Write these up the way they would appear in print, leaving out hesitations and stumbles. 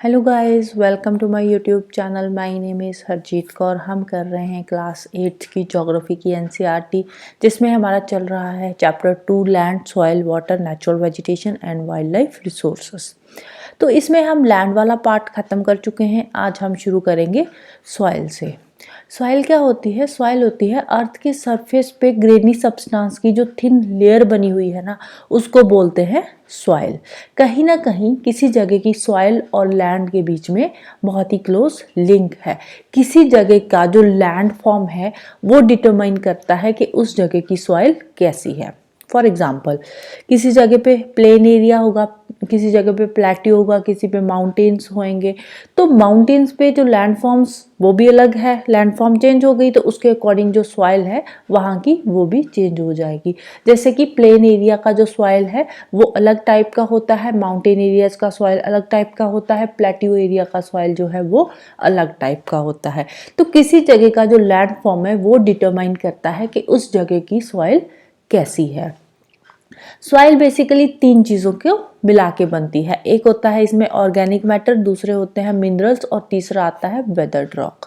Hello guys, welcome to my YouTube channel. My name is Harjeet Kaur. हम कर रहे हैं क्लास 8 की ज्योग्राफी की एनसीईआरटी, जिसमें हमारा चल रहा है chapter 2 land, soil, water, natural vegetation and wild life resources. तो इसमें हम लैंड वाला पार्ट ख़त्म कर चुके हैं। आज हम शुरू करेंगे सॉइल से। सॉइल क्या होती है? सॉइल होती है अर्थ के सरफेस पे ग्रेनी सब्सटेंस की जो थिन लेयर बनी हुई है ना, उसको बोलते हैं सॉइल। कहीं ना कहीं किसी जगह की सॉइल और लैंड के बीच में बहुत ही क्लोज लिंक है। किसी जगह का जो लैंड फॉर्म है वो डिटरमाइन करता है कि उस जगह की सॉइल कैसी है। फॉर एग्जाम्पल, किसी जगह पे प्लेन एरिया होगा, किसी जगह पे प्लेट्यू होगा, किसी पे माउंटेन्स होंगे। तो माउंटेन्स पे जो लैंड फॉर्म्स वो भी अलग है। लैंड फॉर्म चेंज हो गई तो उसके अकॉर्डिंग जो सॉइल है वहाँ की वो भी चेंज हो जाएगी। जैसे कि प्लेन एरिया का जो सॉइल है वो अलग टाइप का होता है, माउंटेन एरियाज का सॉइल अलग टाइप का होता है, प्लेट्यू एरिया का सॉइल जो है वो अलग टाइप का होता है। तो किसी जगह का जो लैंड फॉर्म है वो डिटरमाइन करता है कि उस जगह की सॉइल कैसी है। सॉइल बेसिकली तीन चीज़ों को मिला के बनती है। एक होता है इसमें ऑर्गेनिक मैटर, दूसरे होते हैं मिनरल्स और तीसरा आता है वेदर्ड रॉक।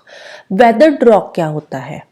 वेदर्ड रॉक क्या होता है?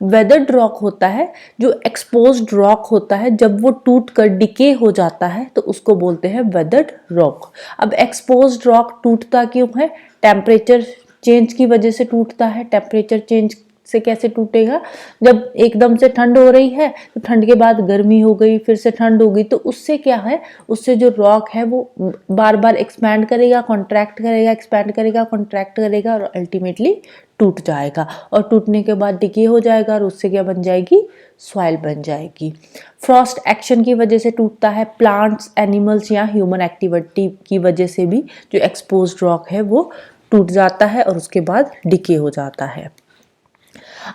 वेदर्ड रॉक होता है जो एक्सपोज्ड रॉक होता है, जब वो टूट कर डिके हो जाता है तो उसको बोलते हैं वेदर्ड रॉक। अब एक्सपोज्ड रॉक टूटता क्यों है? टेम्परेचर चेंज की वजह से टूटता है। टेम्परेचर चेंज से कैसे टूटेगा? जब एकदम से ठंड हो रही है तो ठंड के बाद गर्मी हो गई, फिर से ठंड हो गई, तो उससे क्या है, उससे जो रॉक है वो बार बार एक्सपैंड करेगा, कॉन्ट्रैक्ट करेगा, एक्सपैंड करेगा, कॉन्ट्रैक्ट करेगा और अल्टीमेटली टूट जाएगा। और टूटने के बाद डिके हो जाएगा और उससे क्या बन जाएगी? सॉइल बन जाएगी। फ्रॉस्ट एक्शन की वजह से टूटता है। प्लांट्स, एनिमल्स या ह्यूमन एक्टिविटी की वजह से भी जो एक्सपोज्ड रॉक है वो टूट जाता है और उसके बाद डिके हो जाता है।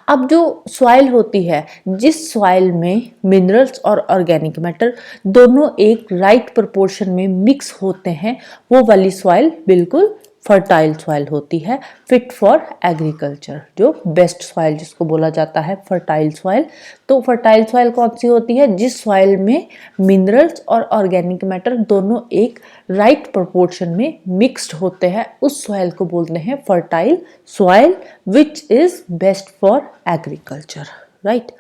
अब जो सॉइल होती है, जिस सॉइल में मिनरल्स और ऑर्गेनिक मैटर दोनों एक राइट प्रोपोर्शन में मिक्स होते हैं, वो वाली सॉइल बिल्कुल फर्टाइल सॉइल होती है, फिट फॉर एग्रीकल्चर। जो बेस्ट सॉइल जिसको बोला जाता है फर्टाइल सॉइल। तो फर्टाइल सॉइल कौन सी होती है? जिस सॉइल में मिनरल्स और ऑर्गेनिक मैटर दोनों एक राइट प्रोपोर्शन में मिक्स्ड होते हैं, उस सॉइल को बोलते हैं fertile soil, which is best for agriculture, right.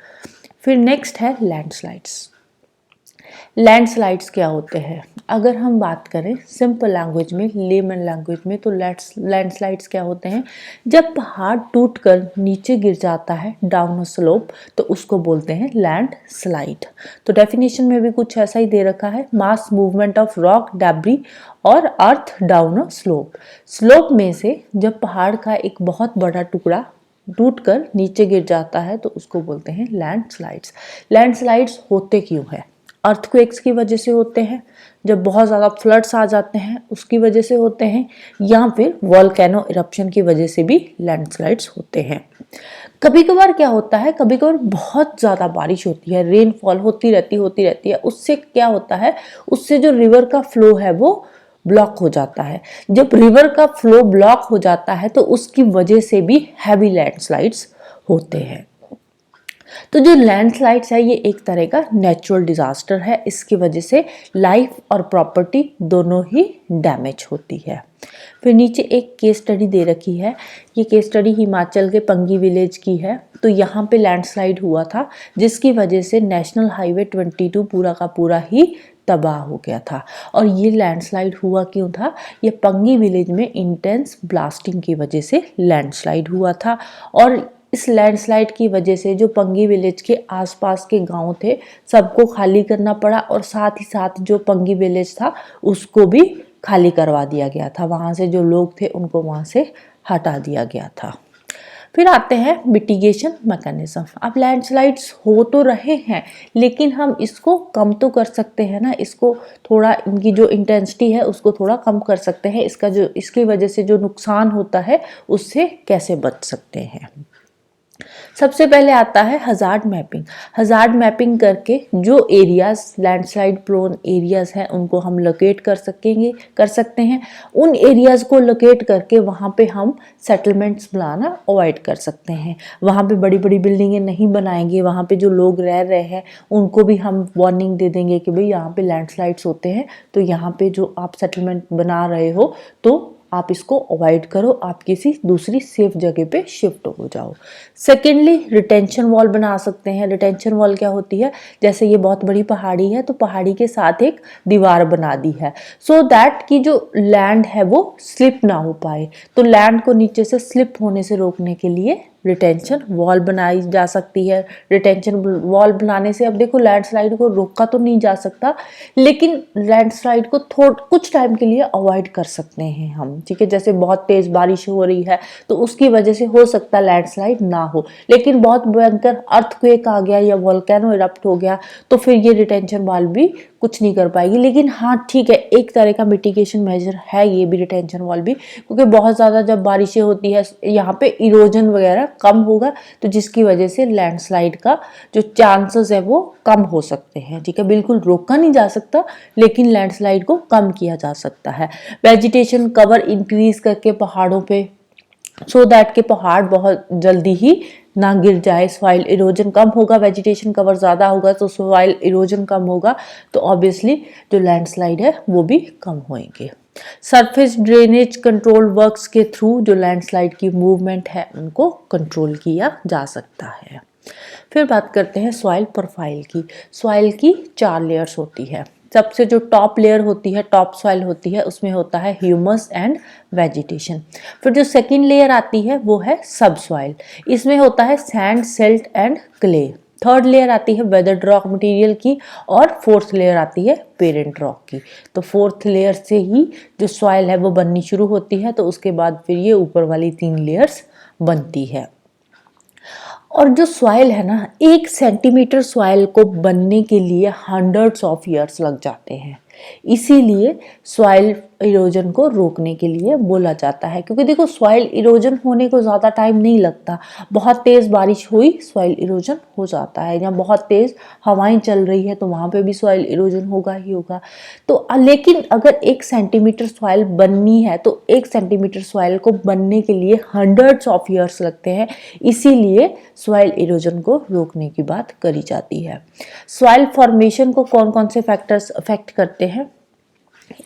फिर नेक्स्ट है लैंडस्लाइड्स। लैंडस्लाइड्स क्या होते हैं? अगर हम बात करें सिंपल लैंग्वेज में, लेमन लैंग्वेज में, तो लैंडस्लाइड्स क्या होते हैं? जब पहाड़ टूटकर नीचे गिर जाता है डाउन अ स्लोप, तो उसको बोलते हैं लैंडस्लाइड। तो डेफिनेशन में भी कुछ ऐसा ही दे रखा है, mass movement of rock, debris और earth down a slope. Slope में से जब पहाड़ का एक बहुत बड़ा टुकड़ा टूटकर नीचे गिर जाता है तो उसको बोलते हैं लैंडस्लाइड्स। लैंडस्लाइड्स होते क्यों है? अर्थक्वेक्स की वजह से होते हैं, जब बहुत ज़्यादा फ्लड्स आ जाते हैं उसकी वजह से होते हैं, या फिर वॉल्केनो इरप्शन की वजह से भी लैंडस्लाइड्स होते हैं। कभी कभार क्या होता है, कभी कभार बहुत ज़्यादा बारिश होती है, रेनफॉल होती रहती है। उससे क्या होता है, उससे जो रिवर का फ्लो है वो ब्लॉक हो जाता है। जब रिवर का फ्लो ब्लॉक हो जाता है तो उसकी वजह से भी हैवी लैंडस्लाइड्स होते हैं। तो जो लैंडस्लाइड्स है ये एक तरह का नेचुरल डिजास्टर है। इसकी वजह से लाइफ और प्रॉपर्टी दोनों ही डैमेज होती है। फिर नीचे एक केस स्टडी दे रखी है। ये केस स्टडी हिमाचल के पंगी विलेज की है। तो यहाँ पे लैंडस्लाइड हुआ था, जिसकी वजह से नेशनल हाईवे 22 पूरा का पूरा ही तबाह हो गया था। और ये लैंडस्लाइड हुआ क्यों था? ये पंगी विलेज में इंटेंस ब्लास्टिंग की वजह से लैंडस्लाइड हुआ था। और इस लैंडस्लाइड की वजह से जो पंगी विलेज के आसपास के गांव थे सबको खाली करना पड़ा, और साथ ही साथ जो पंगी विलेज था उसको भी खाली करवा दिया गया था। वहाँ से जो लोग थे उनको वहाँ से हटा दिया गया था। फिर आते हैं मिटिगेशन मैकेनिज्म। अब लैंडस्लाइड्स हो तो रहे हैं, लेकिन हम इसको कम तो कर सकते हैं ना, इसको थोड़ा, इनकी जो इंटेंसिटी है उसको थोड़ा कम कर सकते हैं। इसका जो, इसकी वजह से जो नुकसान होता है उससे कैसे बच सकते हैं? सबसे पहले आता है हजार्ड मैपिंग। हजार्ड मैपिंग करके जो एरियाज लैंडस्लाइड प्रोन एरियाज हैं उनको हम लोकेट कर सकते हैं। उन एरियाज को लोकेट करके वहाँ पे हम सेटलमेंट्स बनाना अवॉइड कर सकते हैं। वहाँ पे बड़ी बड़ी बिल्डिंगें नहीं बनाएंगे, वहाँ पे जो लोग रह रहे हैं उनको भी हम वार्निंग दे देंगे कि भाई यहाँ पे लैंडस्लाइड्स होते हैं, तो यहाँ पे जो आप सेटलमेंट बना रहे हो तो आप इसको अवॉइड करो, आप किसी दूसरी सेफ जगह पे शिफ्ट हो जाओ। सेकेंडली रिटेंशन वॉल बना सकते हैं। रिटेंशन वॉल क्या होती है, जैसे ये बहुत बड़ी पहाड़ी है तो पहाड़ी के साथ एक दीवार बना दी है सो दैट कि जो लैंड है वो स्लिप ना हो पाए। तो लैंड को नीचे से स्लिप होने से रोकने के लिए रिटेंशन वॉल बनाई जा सकती है। रिटेंशन वॉल बनाने से अब देखो लैंडस्लाइड को रोका तो नहीं जा सकता, लेकिन लैंडस्लाइड को कुछ टाइम के लिए अवॉइड कर सकते हैं हम, ठीक है। जैसे बहुत तेज बारिश हो रही है तो उसकी वजह से हो सकता है लैंडस्लाइड ना हो, लेकिन बहुत भयंकर अर्थक्वेक आ गया या वोल्केनो इरप्ट हो गया तो फिर ये रिटेंशन वॉल भी कुछ नहीं कर पाएगी। लेकिन हाँ ठीक है, एक तरह का मिटिगेशन मेजर है ये भी रिटेंशन वॉल भी, क्योंकि बहुत ज़्यादा जब बारिशें होती है यहाँ पे इरोजन वगैरह कम होगा तो जिसकी वजह से लैंडस्लाइड का जो चांसेस है वो कम हो सकते हैं, ठीक है। बिल्कुल रोका नहीं जा सकता लेकिन लैंडस्लाइड को कम किया जा सकता है। वेजिटेशन कवर इंक्रीज करके पहाड़ों पे सो दैट के पहाड़ बहुत जल्दी ही ना गिर जाए। सॉइल इरोजन कम होगा, वेजिटेशन कवर ज़्यादा होगा तो सॉइल इरोजन कम होगा तो ऑब्वियसली जो लैंडस्लाइड है वो भी कम होंगे। सरफेस ड्रेनेज कंट्रोल वर्क्स के थ्रू जो लैंडस्लाइड की मूवमेंट है उनको कंट्रोल किया जा सकता है। फिर बात करते हैं सॉइल प्रोफाइल की। सॉइल की 4 लेयर्स होती है। सबसे जो टॉप लेयर होती है, टॉप सॉइल होती है, उसमें होता है ह्यूमस एंड वेजिटेशन। फिर जो सेकंड लेयर आती है वो है सब सॉइल, इसमें होता है sand, silt and clay. Third layer आती है वेदर्ड रॉक मटेरियल की और फोर्थ लेयर आती है पेरेंट रॉक की। तो फोर्थ लेयर से ही जो सॉइल है वो बननी शुरू होती है, तो उसके बाद फिर ये ऊपर वाली 3 लेयर्स बनती है। और जो सॉइल है ना, 1 सेंटीमीटर सॉइल को बनने के लिए हंड्रेड्स ऑफ ईयर्स लग जाते हैं। इसीलिए सॉइल इरोजन को रोकने के लिए बोला जाता है, क्योंकि देखो सॉइल इरोजन होने को ज़्यादा टाइम नहीं लगता। बहुत तेज़ बारिश हुई सॉइल इरोजन हो जाता है, या बहुत तेज़ हवाएं चल रही है तो वहाँ पे भी सॉइल इरोजन होगा ही होगा। तो लेकिन अगर 1 सेंटीमीटर सॉइल बननी है तो 1 सेंटीमीटर सॉइल को बनने के लिए हंड्रेड्स ऑफ ईयर्स लगते हैं। इसीलिए सॉइल इरोजन को रोकने की बात करी जाती है। सॉइल फॉर्मेशन को कौन कौन से फैक्टर्स अफेक्ट करते हैं,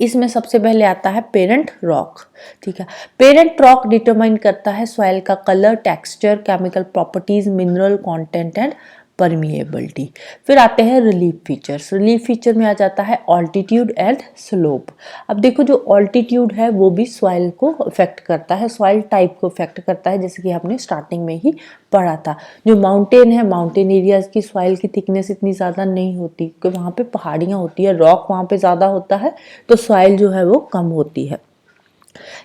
इसमें सबसे पहले आता है पेरेंट रॉक, ठीक है। पेरेंट रॉक डिटरमाइन करता है सॉइल का colour, texture, chemical properties, mineral content and permeability. फिर आते हैं रिलीफ फीचर्स। रिलीफ फीचर में आ जाता है ऑल्टीट्यूड एंड स्लोप। अब देखो जो ऑल्टीट्यूड है वो भी सॉइल को अफेक्ट करता है, सॉइल टाइप को अफेक्ट करता है, जैसे कि हमने स्टार्टिंग में ही पढ़ा था। जो माउंटेन है, माउंटेन एरियाज की सॉइल की थिकनेस इतनी ज़्यादा नहीं होती क्योंकि वहाँ पे पहाड़ियाँ होती है, रॉक वहाँ पे ज़्यादा होता है तो सॉइल जो है वो कम होती है।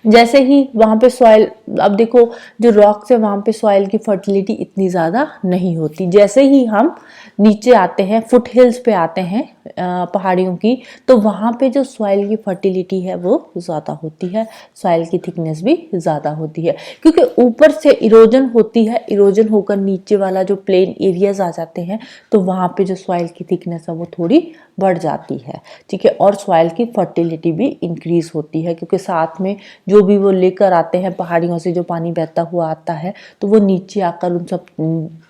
जैसे ही वहाँ पे सॉइल, अब देखो जो रॉक्स है वहाँ पे सॉइल की फर्टिलिटी इतनी ज़्यादा नहीं होती। जैसे ही हम नीचे आते हैं, फुट हिल्स पे आते हैं पहाड़ियों की, तो वहाँ पे जो सॉइल की फर्टिलिटी है वो ज़्यादा होती है, सॉइल की थिकनेस भी ज़्यादा होती है, क्योंकि ऊपर से इरोजन होती है, इरोजन होकर नीचे वाला जो प्लेन एरियाज आ जाते हैं तो वहाँ पे जो सॉइल की थिकनेस है वो थोड़ी बढ़ जाती है, ठीक है। और सॉइल की फर्टिलिटी भी इंक्रीज होती है, क्योंकि साथ में जो भी वो लेकर आते हैं पहाड़ियों से, जो पानी बहता हुआ आता है तो वो नीचे आकर उन सब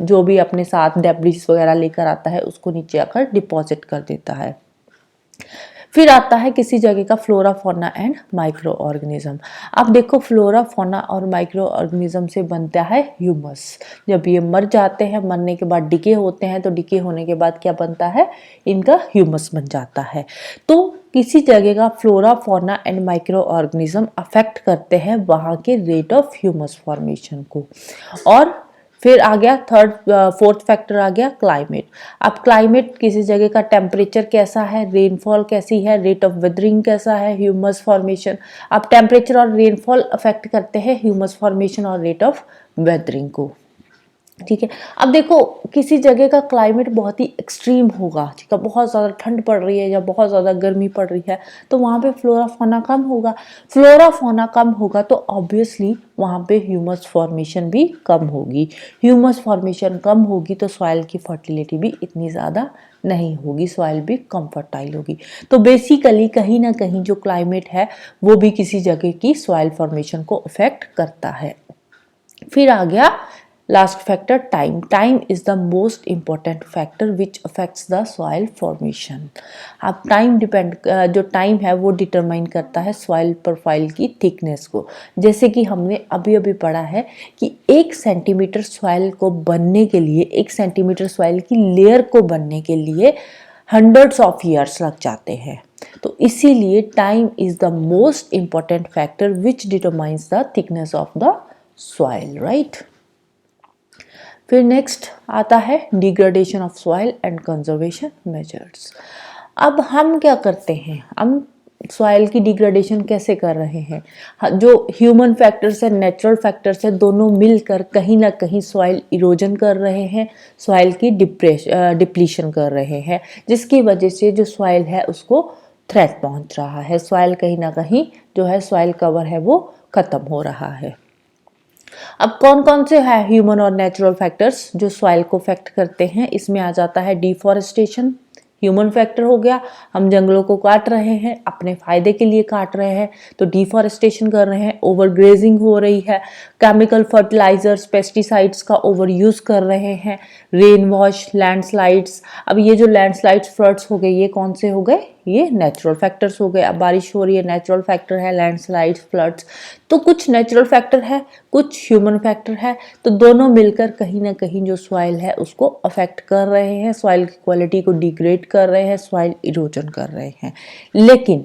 जो भी अपने साथ डेब्रिस वगैरह लेकर आता है उसको नीचे आकर डिपॉजिट कर देता है। फिर आता है किसी जगह का flora fauna and micro organism. अब देखो फ्लोरा फौना और माइक्रो ऑर्गेनिज्म से बनता है ह्यूमस। जब ये मर जाते हैं, मरने के बाद डिके होते हैं, तो डिके होने के बाद क्या बनता है, इनका ह्यूमस बन जाता है। तो किसी जगह का flora fauna and micro organism affect करते हैं वहाँ के रेट ऑफ ह्यूमस फॉर्मेशन को। और फिर आ गया फोर्थ फैक्टर आ गया क्लाइमेट। अब क्लाइमेट, किसी जगह का टेम्परेचर कैसा है, रेनफॉल कैसी है, रेट ऑफ वेदरिंग कैसा है, ह्यूमस फॉर्मेशन। अब टेम्परेचर और रेनफॉल अफेक्ट करते हैं ह्यूमस फॉर्मेशन और रेट ऑफ वेदरिंग को, ठीक है। अब देखो किसी जगह का क्लाइमेट बहुत ही एक्सट्रीम होगा, ठीक है, बहुत ज़्यादा ठंड पड़ रही है या बहुत ज़्यादा गर्मी पड़ रही है, तो वहाँ पे फ्लोरा फौना कम होगा। फ्लोरा फौना कम होगा तो ऑब्वियसली वहाँ पे ह्यूमस फॉर्मेशन भी कम होगी। ह्यूमस फॉर्मेशन कम होगी तो सॉइल की फर्टिलिटी भी इतनी ज़्यादा नहीं होगी, सॉइल भी कम फर्टाइल होगी। तो बेसिकली कहीं ना कहीं जो क्लाइमेट है वो भी किसी जगह की सॉइल फॉर्मेशन को अफेक्ट करता है। फिर आ गया last factor time. Time is the most important factor which affects the soil formation. अब टाइम जो टाइम है वो डिटरमाइन करता है सॉइल प्रोफाइल की थिकनेस को। जैसे कि हमने अभी अभी पढ़ा है कि 1 सेंटीमीटर सॉइल को बनने के लिए, 1 सेंटीमीटर सॉइल की लेयर को बनने के लिए हंड्रेड्स ऑफ ईयर्स लग जाते हैं। तो इसीलिए time is the most important factor which determines the thickness of the soil, right. फिर नेक्स्ट आता है degradation of soil and conservation measures. अब हम क्या करते हैं, हम सॉइल की डिग्रेडेशन कैसे कर रहे हैं। जो ह्यूमन फैक्टर्स है, नेचुरल फैक्टर्स है, दोनों मिलकर कहीं ना कहीं सॉइल इरोजन कर रहे हैं, सॉइल की डिप्लीशन कर रहे हैं, जिसकी वजह से जो सॉइल है उसको थ्रेट पहुंच रहा है। सॉइल कहीं ना कहीं जो है सॉइल कवर है वो खत्म हो रहा है। अब कौन कौन से है ह्यूमन और नेचुरल फैक्टर्स जो सॉइल को अफेक्ट करते हैं। इसमें आ जाता है डिफॉरेस्टेशन, ह्यूमन फैक्टर हो गया। हम जंगलों को काट रहे हैं, अपने फायदे के लिए काट रहे हैं तो डिफॉरेस्टेशन कर रहे हैं। ओवरग्रेजिंग हो रही है, केमिकल फर्टिलाइजर्स, पेस्टिसाइड्स का ओवर यूज कर रहे हैं, रेन वॉश, लैंडस्लाइड्स। अब ये जो लैंडस्लाइड्स, फ्लड्स हो गए, ये कौन से हो गए, ये नेचुरल फैक्टर्स हो गए। अब बारिश हो रही है, नेचुरल फैक्टर है, लैंडस्लाइड्स, फ्लड्स। तो कुछ नेचुरल फैक्टर है, कुछ ह्यूमन फैक्टर है, तो दोनों मिलकर कहीं ना कहीं जो सॉइल है उसको अफेक्ट कर रहे हैं, सॉइल की क्वालिटी को डिग्रेड कर रहे हैं, सॉइल इरोजन कर रहे हैं। लेकिन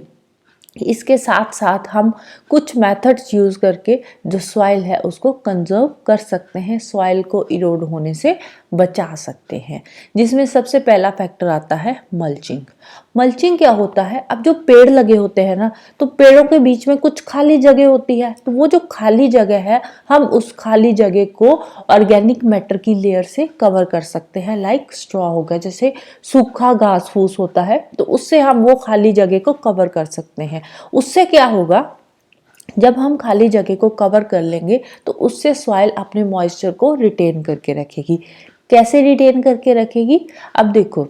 इसके साथ साथ हम कुछ मेथड्स यूज करके जो सॉइल है उसको कंजर्व कर सकते हैं, सॉइल को इरोड होने से बचा सकते हैं। जिसमें सबसे पहला फैक्टर आता है मल्चिंग। मल्चिंग क्या होता है, अब जो पेड़ लगे होते हैं ना, तो पेड़ों के बीच में कुछ खाली जगह होती है, तो वो जो खाली जगह है हम उस खाली जगह को ऑर्गेनिक मैटर की लेयर से कवर कर सकते हैं। लाइक स्ट्रॉ हो गया, जैसे सूखा घास फूस होता है, तो उससे हम वो खाली जगह को कवर कर सकते हैं। उससे क्या होगा, जब हम खाली जगह को कवर कर लेंगे तो उससे सॉइल अपने मॉइस्चर को रिटेन करके रखेगी। कैसे रिटेन करके रखेगी, अब देखो,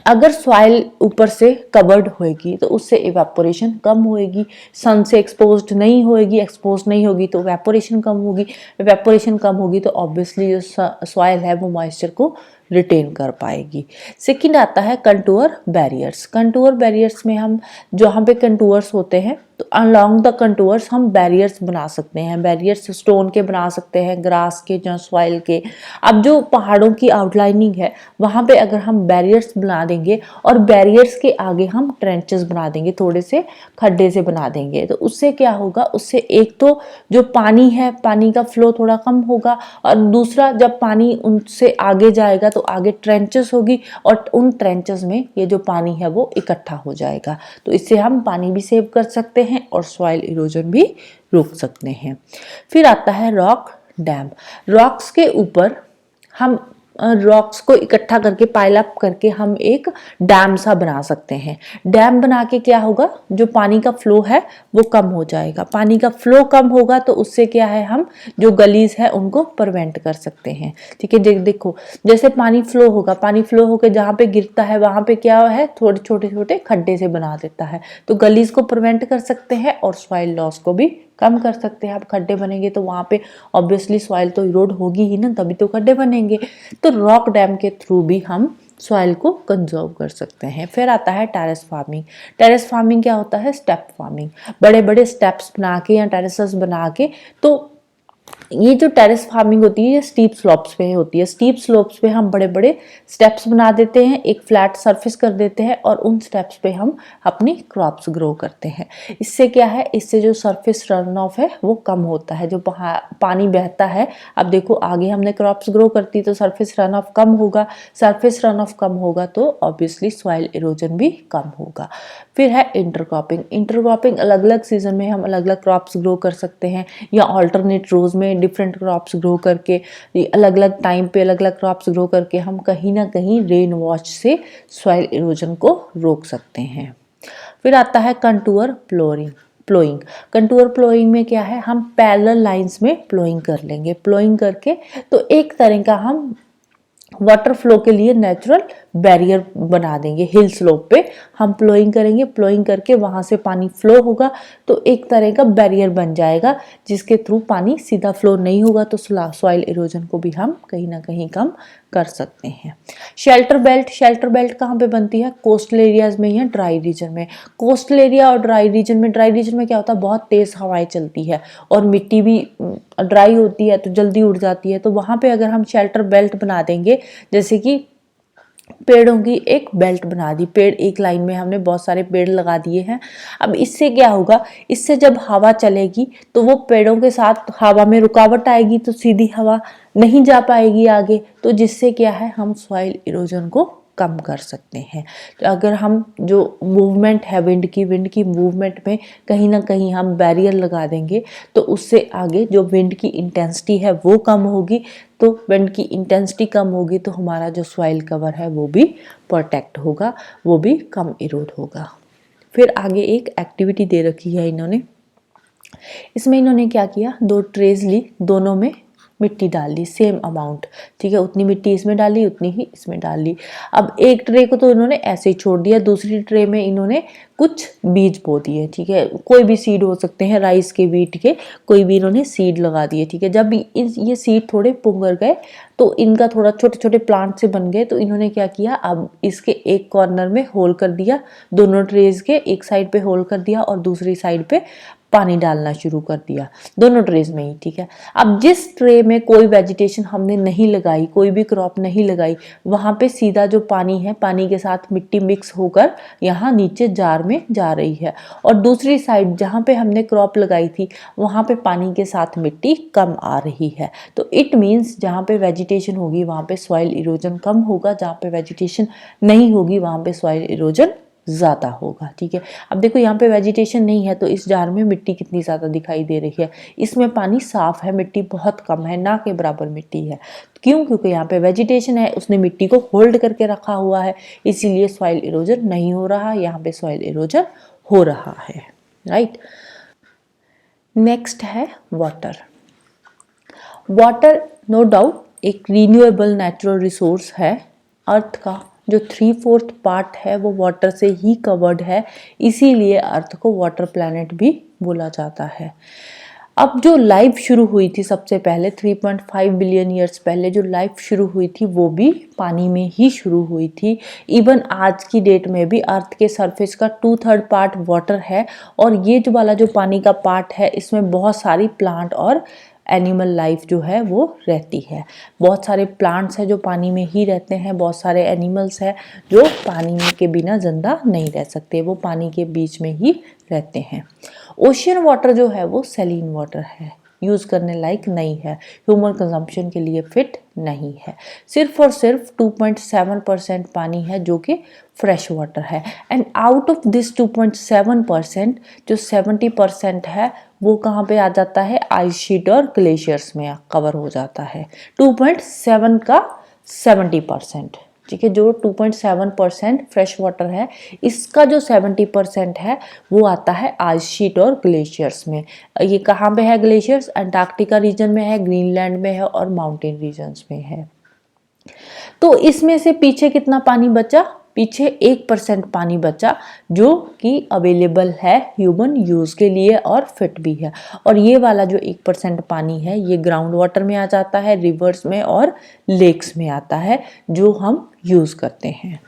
अगर सॉइल ऊपर से कवर्ड होएगी तो उससे इवेपोरेशन कम होएगी, सन से एक्सपोज्ड नहीं होएगी, एक्सपोज नहीं होगी तो इवेपोरेशन कम होगी, इवेपोरेशन कम होगी तो ऑब्वियसली जो सॉइल है वो मॉइस्चर को रिटेन कर पाएगी। सेकंड आता है कंटूर बैरियर्स। कंटूर बैरियर्स में हम जहाँ पे कंटूर्स होते हैं तो अलोंग द कंटूर्स हम बैरियर्स बना सकते हैं। बैरियर्स स्टोन के बना सकते हैं, ग्रास के या सॉइल के। अब जो पहाड़ों की आउटलाइनिंग है वहाँ पे अगर हम बैरियर्स बना देंगे और बैरियर्स के आगे हम ट्रेंचेस बना देंगे, थोड़े से खड्डे से बना देंगे, तो उससे क्या होगा, उससे एक तो जो पानी है, पानी का फ्लो थोड़ा कम होगा, और दूसरा जब पानी उनसे आगे जाएगा तो आगे ट्रेंचेस होगी और उन ट्रेंचेस में ये जो पानी है वो इकट्ठा हो जाएगा। तो इससे हम पानी भी सेव कर सकते हैं और सॉइल इरोजन भी रोक सकते हैं। फिर आता है रॉक डैम। रॉक्स के ऊपर हम रॉक्स को इकट्ठा करके पाइल अप करके हम एक डैम सा बना सकते हैं। डैम बना के क्या होगा, जो पानी का फ्लो है वो कम हो जाएगा। पानी का फ्लो कम होगा तो उससे क्या है, हम जो गलीज है उनको प्रिवेंट कर सकते हैं। ठीक है, देखो जैसे पानी फ्लो होगा, पानी फ्लो होकर जहाँ पे गिरता है वहां पे क्या है, थोड़े छोटे छोटे खड्डे से बना देता है, तो गलीज को प्रिवेंट कर सकते हैं और सॉइल लॉस को भी कम कर सकते हैं। आप खड्डे बनेंगे तो वहाँ पे ऑब्वियसली सॉइल तो इरोड होगी ही ना, तभी तो खड्डे बनेंगे। तो रॉक डैम के थ्रू भी हम सॉइल को कंजर्व कर सकते हैं। फिर आता है टेरेस फार्मिंग। टेरेस फार्मिंग क्या होता है, स्टेप फार्मिंग। बड़े बड़े स्टेप्स बना के या टेरेसेस बना के, तो ये जो टेरेस फार्मिंग होती है ये स्टीप स्लोप्स पे होती है। स्टीप स्लोप्स पे हम बड़े बड़े स्टेप्स बना देते हैं, एक फ्लैट सरफेस कर देते हैं और उन स्टेप्स पे हम अपनी क्रॉप्स ग्रो करते हैं। इससे क्या है, इससे जो सरफेस रन ऑफ है वो कम होता है, जो पानी बहता है। अब देखो आगे हमने क्रॉप्स ग्रो करती तो सरफेस रन ऑफ कम होगा, सरफेस रन ऑफ कम होगा तो ऑब्वियसली सॉइल इरोजन भी कम होगा। फिर है इंटरक्रॉपिंग। इंटरक्रॉपिंग अलग अलग सीजन में हम अलग अलग क्रॉप्स ग्रो कर सकते हैं, या ऑल्टरनेट रोज में डिफरेंट क्रॉप्स ग्रो करके, अलग अलग टाइम पे अलग अलग क्रॉप्स ग्रो करके हम कहीं ना कहीं रेन वॉश से सॉइल इरोजन को रोक सकते हैं। फिर आता है कंटूर प्लोइंग। कंटूर प्लोइंग में क्या है, हम पैरेलल लाइंस में प्लोइंग कर लेंगे। प्लोइंग करके तो एक तरह का हम वाटर फ्लो के लिए नेचुरल बैरियर बना देंगे। हिल स्लोप पे हम प्लोइंग करेंगे, प्लोइंग करके वहाँ से पानी फ्लो होगा तो एक तरह का बैरियर बन जाएगा जिसके थ्रू पानी सीधा फ्लो नहीं होगा, तो सॉइल इरोजन को भी हम कहीं ना कहीं कम कर सकते हैं। शेल्टर बेल्ट कहाँ पे बनती है? कोस्टल एरियाज में या ड्राई रीजन में। कोस्टल एरिया और ड्राई रीजन में क्या होता है, बहुत तेज हवाएं चलती है और मिट्टी भी ड्राई होती है तो जल्दी उड़ जाती है। तो वहां पे अगर हम शेल्टर बेल्ट बना देंगे, जैसे कि पेड़ों की एक बेल्ट बना दी, पेड़ एक लाइन में हमने बहुत सारे पेड़ लगा दिए हैं। अब इससे क्या होगा, इससे जब हवा चलेगी तो वो पेड़ों के साथ हवा में रुकावट आएगी तो सीधी हवा नहीं जा पाएगी आगे, तो जिससे क्या है हम सॉइल इरोजन को कम कर सकते हैं। तो अगर हम जो मूवमेंट है विंड की मूवमेंट में कहीं ना कहीं हम बैरियर लगा देंगे तो उससे आगे जो विंड की इंटेंसिटी है वो कम होगी। तो विंड की इंटेंसिटी कम होगी तो हमारा जो सॉइल कवर है वो भी प्रोटेक्ट होगा, वो भी कम इरोड होगा। फिर आगे एक एक्टिविटी दे रखी है इन्होंने, इसमें इन्होंने क्या किया, 2 ट्रेज ली, दोनों में मिट्टी डाल दी सेम अमाउंट, ठीक है, उतनी मिट्टी इसमें डाली उतनी ही इसमें डाल ली। अब एक ट्रे को तो इन्होंने ऐसे ही छोड़ दिया, दूसरी ट्रे में इन्होंने कुछ बीज बो दिए, ठीक है, कोई भी सीड हो सकते हैं, राइस के, व्हीट के, कोई भी इन्होंने सीड लगा दिए, ठीक है। जब ये सीड थोड़े पुंगर गए तो इनका थोड़ा छोटे छोटे प्लांट से बन गए, तो इन्होंने क्या किया, अब इसके एक कॉर्नर में होल कर दिया, दोनों ट्रेज के एक साइड पे होल कर दिया और दूसरी साइड पे पानी डालना शुरू कर दिया, दोनों ट्रेज में ही, ठीक है। अब जिस ट्रे में कोई वेजिटेशन हमने नहीं लगाई, कोई भी क्रॉप नहीं लगाई, वहां पे सीधा जो पानी है, पानी के साथ मिट्टी मिक्स होकर यहाँ नीचे जार में जा रही है, और दूसरी साइड जहाँ पे हमने क्रॉप लगाई थी वहां पे पानी के साथ मिट्टी कम आ रही है। तो इट मीन्स जहाँ पे वेजिटेशन होगी वहां पे सॉइल इरोजन कम होगा, जहाँ पे वेजिटेशन नहीं होगी वहां पे सॉइल इरोजन ज़्यादा होगा, ठीक है। अब देखो यहाँ पे वेजिटेशन नहीं है तो इस जार में मिट्टी कितनी ज़्यादा दिखाई दे रही है, इसमें पानी साफ है, मिट्टी बहुत कम है, ना के बराबर मिट्टी है। क्यों? क्योंकि यहाँ पे वेजिटेशन है, उसने मिट्टी को होल्ड करके रखा हुआ है, इसीलिए सॉइल इरोजन नहीं हो रहा, यहाँ पे सॉइल इरोजन हो रहा है, राइट। नेक्स्ट है वाटर। वाटर नो डाउट एक रिन्यूएबल नेचुरल रिसोर्स है, अर्थ का जो 3/4 पार्ट है वो वाटर से ही कवर्ड है, इसीलिए अर्थ को वाटर प्लैनेट भी बोला जाता है। अब जो लाइफ शुरू हुई थी सबसे पहले 3.5 बिलियन ईयर्स पहले जो लाइफ शुरू हुई थी वो भी पानी में ही शुरू हुई थी। इवन आज की डेट में भी अर्थ के सरफेस का 2/3 पार्ट वाटर है, और ये जो वाला जो पानी का पार्ट है इसमें बहुत सारी प्लांट और एनिमल लाइफ जो है वो रहती है। बहुत सारे प्लांट्स हैं जो पानी में ही रहते हैं, बहुत सारे एनिमल्स हैं जो पानी के बिना जिंदा नहीं रह सकते, वो पानी के बीच में ही रहते हैं। ओशियन वाटर जो है वो सैलिन वाटर है, यूज़ करने लायक नहीं है, ह्यूमन कंजम्पशन के लिए फिट नहीं है। सिर्फ और सिर्फ 2.7% पानी है जो कि फ्रेश वाटर है, एंड आउट ऑफ दिस 2.7% जो 70% है वो कहाँ पे आ जाता है, आइस शीट और ग्लेशियर्स में कवर हो जाता है। 2.7 का 70%, ठीक है, जो 2.7% फ्रेश वाटर है इसका जो 70% है वो आता है आइस शीट और ग्लेशियर्स में। ये कहाँ पे है ग्लेशियर्स? अंटार्कटिका रीजन में है, ग्रीनलैंड में है और माउंटेन रीजन्स में है। तो इसमें से पीछे कितना पानी बचा? पीछे 1% पानी बचा जो कि अवेलेबल है ह्यूमन यूज़ के लिए और फिट भी है, और ये वाला जो 1% पानी है ये ग्राउंड वाटर में आ जाता है, रिवर्स में और लेक्स में आता है जो हम यूज़ करते हैं।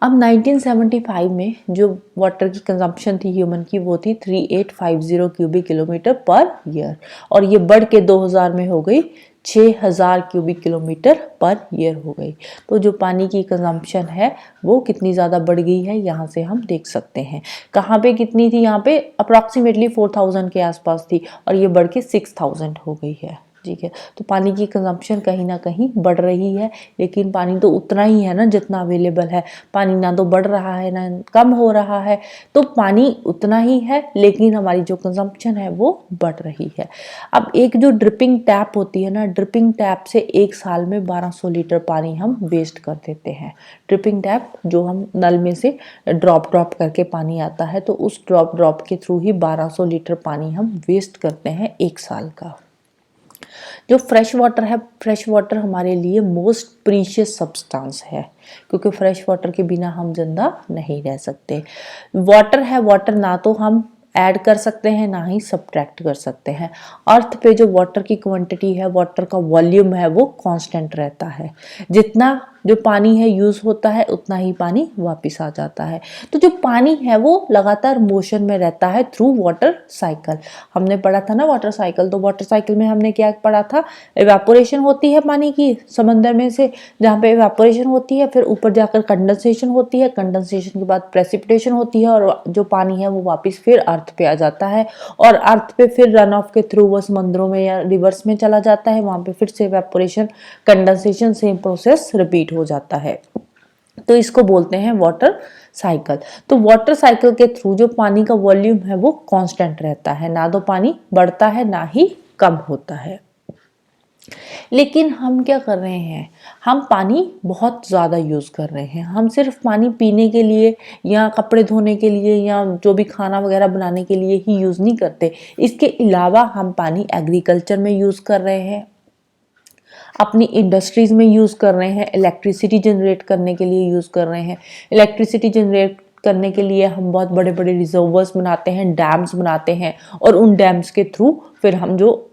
अब 1975 में जो वाटर की कंजम्पशन थी ह्यूमन की वो थी 3850 क्यूबिक किलोमीटर पर ईयर, और ये बढ़ के 2000 में हो गई 6000 क्यूबिक किलोमीटर पर ईयर हो गई। तो जो पानी की कंजम्पशन है वो कितनी ज़्यादा बढ़ गई है यहाँ से हम देख सकते हैं। कहाँ पे कितनी थी? यहाँ पे अप्रॉक्सीमेटली 4000 के आसपास थी और ये बढ़ के 6000 हो गई है, ठीक है। तो पानी की कंजम्पशन कहीं ना कहीं बढ़ रही है, लेकिन पानी तो उतना ही है ना जितना अवेलेबल है, पानी ना तो बढ़ रहा है ना कम हो रहा है, तो पानी उतना ही है लेकिन हमारी जो कंजम्पशन है वो बढ़ रही है। अब एक जो ड्रिपिंग टैप होती है ना, ड्रिपिंग टैप से एक साल में 1200 लीटर पानी हम वेस्ट कर देते हैं। ड्रिपिंग टैप जो हम नल में से ड्रॉप करके पानी आता है, तो उस ड्रॉप के थ्रू ही 1200 लीटर पानी हम वेस्ट करते हैं एक साल का। जो फ्रेश वाटर है, फ्रेश वाटर हमारे लिए मोस्ट प्रीशियस सब्सटेंस है, क्योंकि फ्रेश वाटर के बिना हम जिंदा नहीं रह सकते। वाटर है, वाटर ना तो हम ऐड कर सकते हैं ना ही सब्ट्रैक्ट कर सकते हैं। अर्थ पे जो वाटर की क्वांटिटी है, वाटर का वॉल्यूम है, वो कांस्टेंट रहता है। जितना जो पानी है यूज होता है उतना ही पानी वापस आ जाता है। तो जो पानी है वो लगातार मोशन में रहता है थ्रू वाटर साइकिल। हमने पढ़ा था ना वाटर साइकिल, तो वाटर साइकिल में हमने क्या पढ़ा था, इवेपोरेशन होती है पानी की समंदर में से, जहाँ पे इवेपोरेशन होती है, फिर ऊपर जाकर कंडेंसेशन होती है, कंडेंसेशन के बाद प्रेसिपिटेशन होती है, और जो पानी है वो वापस फिर अर्थ पे आ जाता है, और अर्थ पे फिर रन ऑफ के थ्रू वो समंदरों में या रिवर्स में चला जाता है। वहां पे फिर से evaporation, condensation, same process repeat हो जाता है। तो इसको बोलते हैं वाटर साइकिल। तो वाटर साइकिल के थ्रू जो पानी का वॉल्यूम है वो कांस्टेंट रहता है, ना तो पानी बढ़ता है ना ही कम होता है। लेकिन हम क्या कर रहे हैं, हम पानी बहुत ज़्यादा यूज़ कर रहे हैं। हम सिर्फ पानी पीने के लिए या कपड़े धोने के लिए या जो भी खाना वगैरह बनाने के लिए ही यूज़ नहीं करते। इसके अलावा हम पानी एग्रीकल्चर में यूज़ कर रहे हैं, अपनी इंडस्ट्रीज में यूज़ कर रहे हैं, इलेक्ट्रिसिटी जनरेट करने के लिए यूज़ कर रहे हैं। इलेक्ट्रिसिटी जनरेट करने के लिए हम बहुत बड़े बड़े रिजर्वर्स बनाते हैं, डैम्स बनाते हैं, और उन डैम्स के थ्रू फिर हम जो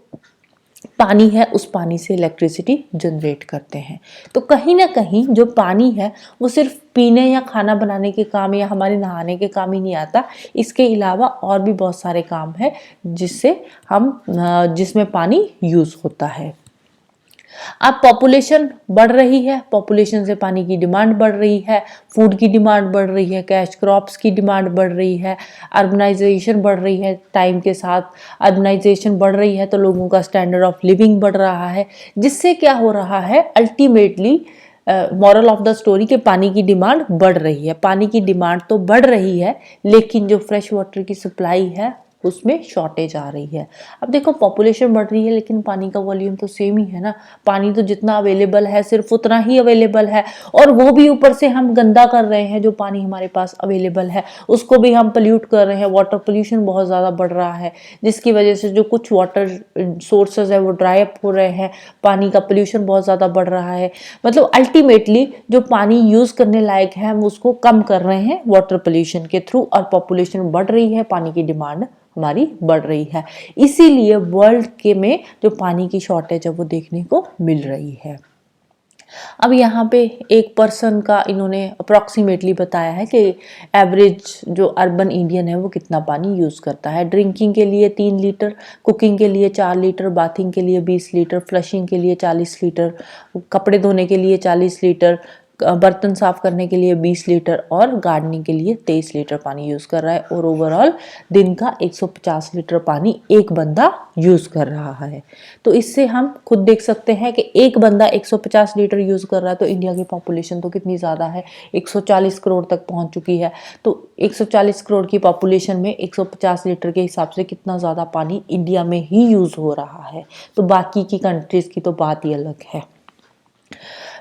पानी है उस पानी से इलेक्ट्रिसिटी जनरेट करते हैं। तो कहीं ना कहीं जो पानी है वो सिर्फ पीने या खाना बनाने के काम या हमारे नहाने के काम ही नहीं आता। इसके अलावा और भी बहुत सारे काम है जिसमें पानी यूज होता है। अब पॉपुलेशन बढ़ रही है, पॉपुलेशन से पानी की डिमांड बढ़ रही है, फूड की डिमांड बढ़ रही है, कैश क्रॉप्स की डिमांड बढ़ रही है, अर्बनाइजेशन बढ़ रही है, टाइम के साथ अर्बनाइजेशन बढ़ रही है तो लोगों का स्टैंडर्ड ऑफ लिविंग बढ़ रहा है, जिससे क्या हो रहा है ultimately moral of the story के पानी की डिमांड बढ़ रही है। पानी की डिमांड तो बढ़ रही है लेकिन जो फ्रेश वाटर की सप्लाई है उसमें शॉर्टेज आ रही है। अब देखो पॉपुलेशन बढ़ रही है लेकिन पानी का वॉल्यूम तो सेम ही है ना। पानी तो जितना अवेलेबल है सिर्फ उतना ही अवेलेबल है, और वो भी ऊपर से हम गंदा कर रहे हैं। जो पानी हमारे पास अवेलेबल है उसको भी हम पोल्यूट कर रहे हैं। वाटर पोल्यूशन बहुत ज़्यादा बढ़ रहा है जिसकी वजह से जो कुछ वाटर सोर्सेज है वो ड्राई अप हो रहे हैं, पानी का पोल्यूशन बहुत ज़्यादा बढ़ रहा है। मतलब अल्टीमेटली जो पानी यूज़ करने लायक है हम उसको कम कर रहे हैं वाटर पोल्यूशन के थ्रू, और पॉपुलेशन बढ़ रही है, पानी की डिमांड हमारी बढ़ रही है। इसीलिए वर्ल्ड के में जो पानी की शॉर्टेज है वो देखने को मिल रही है। अब यहाँ पे एक पर्सन का इन्होंने अप्रॉक्सीमेटली बताया है कि एवरेज जो अर्बन इंडियन है वो कितना पानी यूज़ करता है। ड्रिंकिंग के लिए 3 लीटर, कुकिंग के लिए 4 लीटर, बाथिंग के लिए 20 लीटर, फ्लशिंग के लिए 40 लीटर, कपड़े धोने के लिए 40 लीटर, बर्तन साफ करने के लिए 20 लीटर और गार्डनिंग के लिए 23 लीटर पानी यूज़ कर रहा है। और ओवरऑल दिन का 150 लीटर पानी एक बंदा यूज़ कर रहा है। तो इससे हम खुद देख सकते हैं कि एक बंदा 150 लीटर यूज़ कर रहा है तो इंडिया की पॉपुलेशन तो कितनी ज़्यादा है, 140 करोड़ तक पहुंच चुकी है। तो 140 करोड़ की पॉपुलेशन में 150 लीटर के हिसाब से कितना ज़्यादा पानी इंडिया में ही यूज़ हो रहा है। तो बाकी की कंट्रीज़ की तो बात ही अलग है।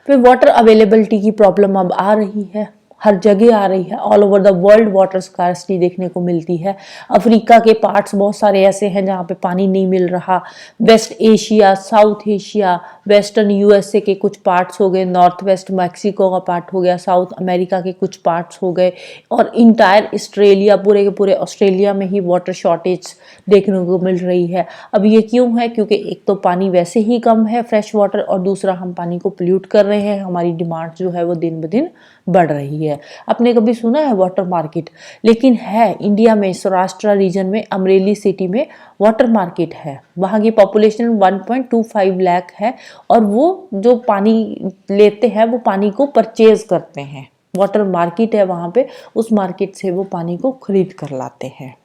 फिर वाटर अवेलेबिलिटी की प्रॉब्लम अब आ रही है, हर जगह आ रही है। All over the world water scarcity देखने को मिलती है। अफ्रीका के पार्ट्स बहुत सारे ऐसे हैं जहाँ पे पानी नहीं मिल रहा। West Asia, South Asia, western USA के कुछ पार्ट्स हो गए, नॉर्थ वेस्ट मैक्सिको का पार्ट हो गया, साउथ अमेरिका के कुछ पार्ट्स हो गए, और इंटायर ऑस्ट्रेलिया, पूरे के पूरे ऑस्ट्रेलिया में ही वाटर शॉर्टेज देखने को मिल रही है। अब ये क्यों है? क्योंकि एक तो पानी वैसे ही कम है फ्रेश वाटर, और दूसरा हम पानी को पोल्यूट कर रहे हैं। हमारी डिमांड जो है वो दिन ब दिन बढ़ रही है। आपने कभी सुना है वाटर मार्केट? लेकिन है इंडिया में, सौराष्ट्र रीजन में, अमरेली सिटी में वाटर मार्केट है। वहाँ की पॉपुलेशन 1.25 लाख है, और वो जो पानी लेते हैं वो पानी को परचेज करते हैं। वाटर मार्केट है वहाँ पे, उस मार्केट से वो पानी को खरीद कर लाते हैं।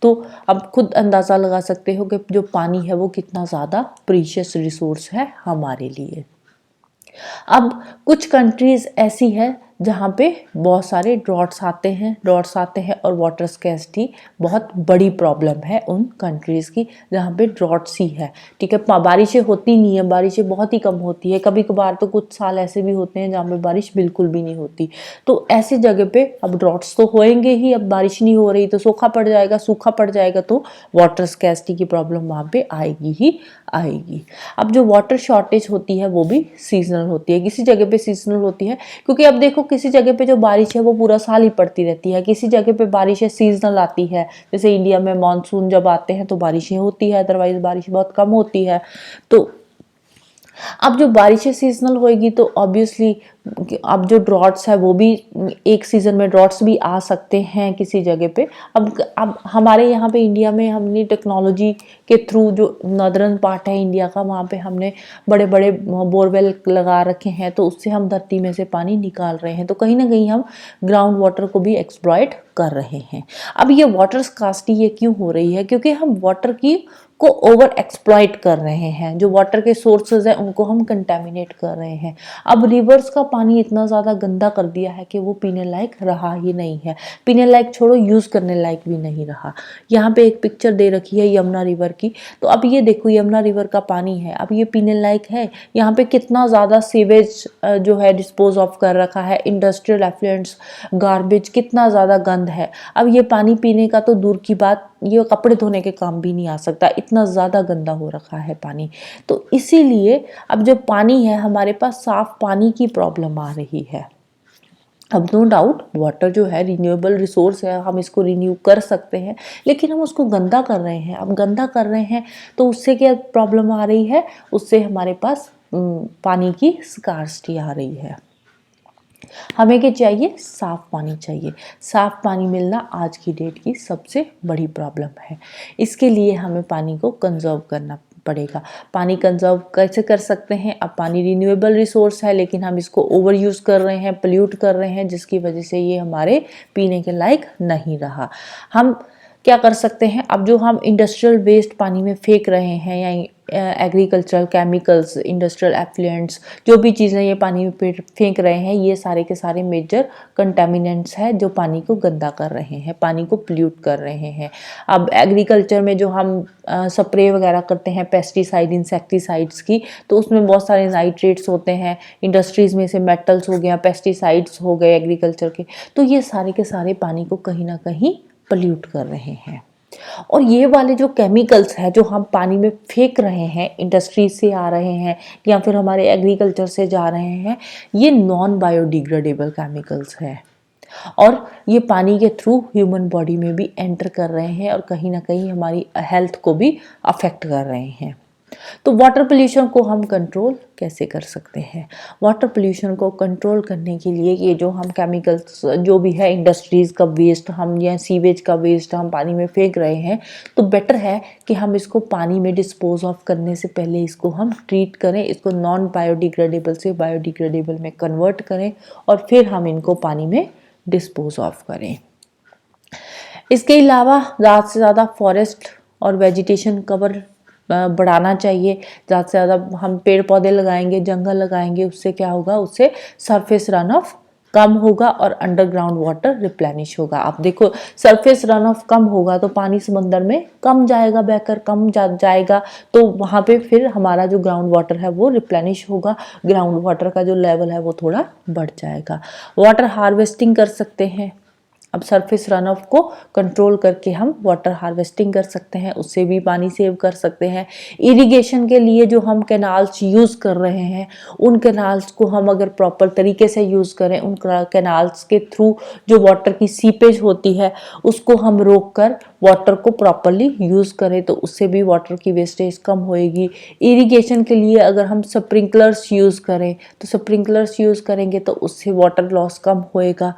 तो अब खुद अंदाज़ा लगा सकते हो कि जो पानी है वो कितना ज़्यादा प्रीशियस रिसोर्स है हमारे लिए। अब कुछ कंट्रीज़ ऐसी है जहाँ पे बहुत सारे ड्रॉट्स आते हैं और वाटर स्कैर्सिटी बहुत बड़ी प्रॉब्लम है उन कंट्रीज़ की जहाँ पे ड्रॉट्स ही है। ठीक है, बारिशें होती नहीं है, बारिशें बहुत ही कम होती है, कभी कभार तो कुछ साल ऐसे भी होते हैं जहाँ पे बारिश बिल्कुल भी नहीं होती। तो ऐसी जगह पे अब ड्रॉट्स तो होएंगे ही, अब बारिश नहीं हो रही तो सूखा पड़ जाएगा, सूखा पड़ जाएगा तो वाटर स्कैर्सिटी की प्रॉब्लम वहाँ पे आएगी ही आएगी। अब जो वाटर शॉर्टेज होती है वो भी सीजनल होती है, किसी जगह पे सीजनल होती है, क्योंकि अब देखो किसी जगह पे जो बारिश है वो पूरा साल ही पड़ती रहती है, किसी जगह पे बारिश है सीजनल आती है, जैसे इंडिया में मानसून जब आते हैं तो बारिशें होती है, अदरवाइज बारिश बहुत कम होती है। तो अब जो बारिशें सीजनल होएगी तो ऑब्वियसली अब जो ड्रॉट्स है वो भी एक सीज़न में ड्रॉट्स भी आ सकते हैं किसी जगह पे। अब हमारे यहाँ पे इंडिया में हमने टेक्नोलॉजी के थ्रू, जो नॉर्दर्न पार्ट है इंडिया का, वहाँ पे हमने बड़े बड़े बोरवेल लगा रखे हैं, तो उससे हम धरती में से पानी निकाल रहे हैं, तो कहीं ना कहीं हम ग्राउंड वाटर को भी एक्सप्लॉइट कर रहे हैं। अब ये वाटर स्कार्सिटी ये क्यों हो रही है? क्योंकि हम वाटर की को ओवर एक्सप्लॉइट कर रहे हैं, जो वाटर के सोर्सेज हैं उनको हम कंटेमिनेट कर रहे हैं। अब रिवर्स का पानी इतना ज़्यादा गंदा कर दिया है कि वो पीने लायक रहा ही नहीं है, पीने लायक छोड़ो यूज़ करने लायक भी नहीं रहा। यहाँ पे एक पिक्चर दे रखी है यमुना रिवर की, तो अब ये देखो यमुना रिवर का पानी है, अब ये पीने लायक है? यहाँ पे कितना ज़्यादा सीवेज जो है डिस्पोज ऑफ कर रखा है, इंडस्ट्रियल एफ्लुएंट्स, गार्बेज, कितना ज़्यादा गंद है। अब ये पानी पीने का तो दूर की बात, ये कपड़े धोने के काम भी नहीं आ सकता, इतना ज़्यादा गंदा हो रखा है पानी। तो इसीलिए अब जो पानी है हमारे पास साफ पानी की प्रॉब्लम आ रही है। अब नो डाउट वाटर जो है रिन्यूएबल रिसोर्स है, हम इसको रिन्यू कर सकते हैं, लेकिन हम उसको गंदा कर रहे हैं। अब गंदा कर रहे हैं तो उससे क्या प्रॉब्लम आ रही है? उससे हमारे पास पानी की स्कार्सिटी आ रही है। हमें क्या चाहिए? साफ पानी चाहिए। साफ पानी मिलना आज की डेट की सबसे बड़ी प्रॉब्लम है। इसके लिए हमें पानी को कंजर्व करना पड़ेगा। पानी कंजर्व कैसे कर सकते हैं? अब पानी रिन्यूएबल रिसोर्स है, लेकिन हम इसको ओवर यूज़ कर रहे हैं, पोल्यूट कर रहे हैं, जिसकी वजह से ये हमारे पीने के लायक नहीं रहा। हम क्या कर सकते हैं? अब जो हम इंडस्ट्रियल वेस्ट पानी में फेंक रहे हैं, या एग्रीकल्चरल केमिकल्स, इंडस्ट्रियल एफ्लुएंट्स, जो भी चीज़ें ये पानी में फेंक रहे हैं, ये सारे के सारे मेजर कंटेमिनेंट्स हैं जो पानी को गंदा कर रहे हैं, पानी को पोल्यूट कर रहे हैं। अब एग्रीकल्चर में जो हम स्प्रे वगैरह करते हैं पेस्टिसाइड, इंसेक्टिसाइड्स की, तो उसमें बहुत सारे नाइट्रेट्स होते हैं। इंडस्ट्रीज़ में से मेटल्स हो गया, पेस्टिसाइड्स हो गए एग्रीकल्चर के, तो ये सारे के सारे पानी को कहीं ना कहीं पोल्यूट कर रहे हैं। और ये वाले जो केमिकल्स हैं जो हम पानी में फेंक रहे हैं, इंडस्ट्री से आ रहे हैं या फिर हमारे एग्रीकल्चर से जा रहे हैं, ये नॉन बायोडिग्रेडेबल केमिकल्स हैं, और ये पानी के थ्रू ह्यूमन बॉडी में भी एंटर कर रहे हैं और कहीं ना कहीं हमारी हेल्थ को भी अफेक्ट कर रहे हैं। तो वाटर पोल्यूशन को हम कंट्रोल कैसे कर सकते हैं? वाटर पोल्यूशन को कंट्रोल करने के लिए ये जो हम केमिकल्स, जो भी है इंडस्ट्रीज़ का वेस्ट हम या सीवेज का वेस्ट हम पानी में फेंक रहे हैं, तो बेटर है कि हम इसको पानी में डिस्पोज ऑफ करने से पहले इसको हम ट्रीट करें, इसको नॉन बायोडिग्रेडेबल से बायोडिग्रेडेबल में कन्वर्ट करें और फिर हम इनको पानी में डिस्पोज ऑफ करें। इसके अलावा ज़्यादा से ज़्यादा फॉरेस्ट और वेजिटेशन कवर बढ़ाना चाहिए। ज़्यादा से ज़्यादा हम पेड़ पौधे लगाएंगे, जंगल लगाएंगे, उससे क्या होगा? उससे सरफेस रन ऑफ कम होगा और अंडरग्राउंड वाटर रिप्लेनिश होगा। आप देखो सरफेस रन ऑफ कम होगा तो पानी समंदर में कम जाएगा, बहकर कम जाएगा, तो वहाँ पे फिर हमारा जो ग्राउंड वाटर है वो रिप्लेनिश होगा, ग्राउंड वाटर का जो लेवल है वो थोड़ा बढ़ जाएगा। वाटर हार्वेस्टिंग कर सकते हैं। अब सरफेस रन ऑफ को कंट्रोल करके हम वाटर हार्वेस्टिंग कर सकते हैं, उससे भी पानी सेव कर सकते हैं। इरिगेशन के लिए जो हम कैनाल्स यूज़ कर रहे हैं, उन कैनाल्स को हम अगर प्रॉपर तरीके से यूज़ करें, उन कैनाल्स के थ्रू जो वाटर की सीपेज होती है उसको हम रोक कर वाटर को प्रॉपरली यूज़ करें, तो उससे भी वाटर की वेस्टेज कम होएगी। इरिगेशन के लिए अगर हम स्प्रिंकलर्स यूज़ करें, तो स्प्रिंकलर्स यूज़ करेंगे तो उससे वाटर लॉस कम होएगा।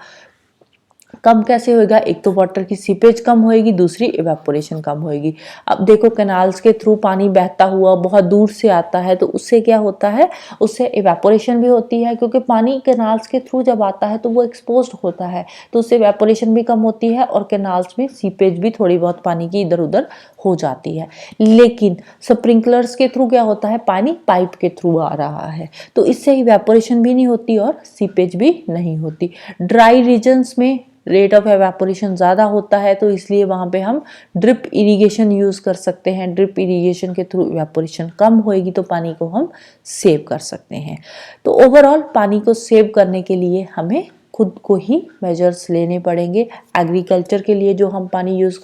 कम कैसे होएगा, एक तो वाटर की सीपेज कम होएगी, दूसरी इवेपोरेशन कम होएगी। अब देखो कैनाल्स के थ्रू पानी बहता हुआ बहुत दूर से आता है, तो उससे क्या होता है, उससे इवेपोरेशन भी होती है, क्योंकि पानी कैनाल्स के थ्रू जब आता है तो वो एक्सपोज्ड होता है, तो उससे इवेपोरेशन भी कम होती है और कैनाल्स में सीपेज भी थोड़ी बहुत पानी की इधर उधर हो जाती है। लेकिन स्प्रिंकलर्स के थ्रू क्या होता है, पानी पाइप के थ्रू आ रहा है, तो इससे इवेपोरेशन भी नहीं होती और सीपेज भी नहीं होती। ड्राई रीजन्स में रेट ऑफ एवेपोरेशन ज़्यादा होता है, तो इसलिए वहाँ पे हम ड्रिप इरिगेशन यूज़ कर सकते हैं। ड्रिप इरिगेशन के थ्रू एवेपोरेशन कम होएगी तो पानी को हम सेव कर सकते हैं। तो ओवरऑल पानी को सेव करने के लिए हमें खुद को ही मेजर्स लेने पड़ेंगे। एग्रीकल्चर के लिए जो हम पानी यूज़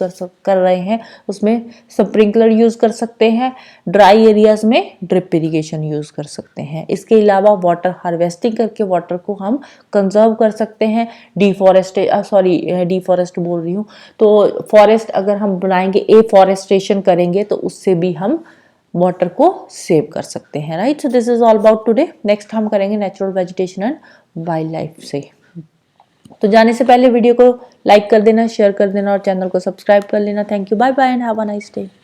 कर रहे हैं उसमें स्प्रिंकलर यूज़ कर सकते हैं, ड्राई एरियाज़ में ड्रिप इरिगेशन यूज़ कर सकते हैं। इसके अलावा वाटर हार्वेस्टिंग करके वाटर को हम कंजर्व कर सकते हैं। डिफॉरेस्ट बोल रही हूँ, तो फॉरेस्ट अगर हम बनाएंगे, एफॉरेस्टेशन करेंगे तो उससे भी हम वाटर को सेव कर सकते हैं, right. So this is all about today. Next हम करेंगे natural vegetation and wild life से। तो जाने से पहले वीडियो को लाइक कर देना, शेयर कर देना और चैनल को सब्सक्राइब कर लेना। Thank you, bye bye and have a nice day.